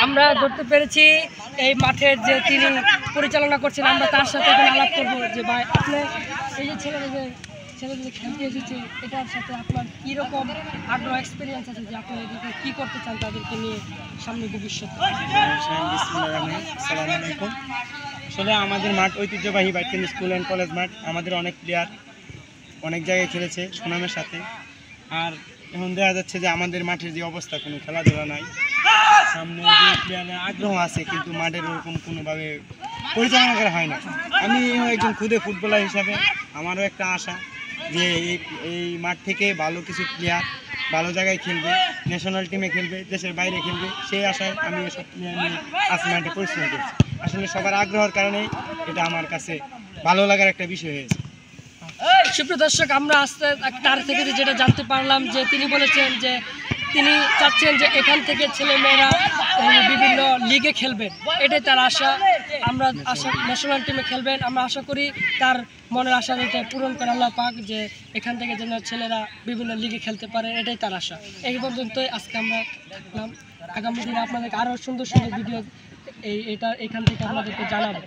আমরা ধরতে পেরেছি এই মাঠের যে তিনি পরিচালনা করছেন। আমরা তার সাথে এখন আলাপ করবো যে ভাই আপনি এই যে ছেলেদের খেলতে এসেছে এটার সাথে আপনার কীরকম আগ্রহ এক্সপিরিয়েন্স আছে, যে আপনি এদিকে কী করতে চান তাদেরকে নিয়ে সামনে ভবিষ্যতে? আসসালামু আলাইকুম। আসলে আমাদের মাঠ ঐতিহ্যবাহী বাইকেন স্কুল অ্যান্ড কলেজ মাঠ। আমাদের অনেক প্লেয়ার অনেক জায়গায় খেলেছে সুনামের সাথে। আর এখন দেখা যাচ্ছে যে আমাদের মাঠের যে অবস্থা, কোনো খেলাধুলা নাই। সামনে যে প্লেয়ারের আগ্রহ আছে কিন্তু মাঠের ওরকম কোনোভাবে পরিচালনা করা হয় না। আমি একজন খুদে ফুটবলার হিসাবে আমারও একটা আশা যে এই মাঠ থেকে ভালো কিছু প্লেয়ার ভালো জায়গায় খেলবে, ন্যাশনাল টিমে খেলবে, দেশের বাইরে খেলবে, সেই আশায় আমি এসব প্লেয়ার নিয়ে আজ মাঠে পরিশ্রম করছি। আসলে সবার আগ্রহের কারণেই এটা আমার কাছে ভালো লাগার একটা বিষয় হয়েছে। সুপ্রিয় দর্শক, আমরা আস্তে তার থেকে যেটা জানতে পারলাম যে তিনি বলেছেন যে তিনি চাচ্ছেন যে এখান থেকে ছেলেমেয়েরা বিভিন্ন লিগে খেলবেন, এটাই তার আশা। আমরা আশা ন্যাশনাল টিমে খেলবেন, আমরা আশা করি তার মনের আশা এটা পূরণ করে আল্লাহ পাক, যে এখান থেকে যেন ছেলেরা বিভিন্ন লিগে খেলতে পারে, এটাই তার আশা। এই পর্যন্তই আজকে আমরা থাকলাম। আগামী দিনে আপনাদেরকে আরও সুন্দর সুন্দর ভিডিও এখান থেকে আপনাদেরকে জানাবো।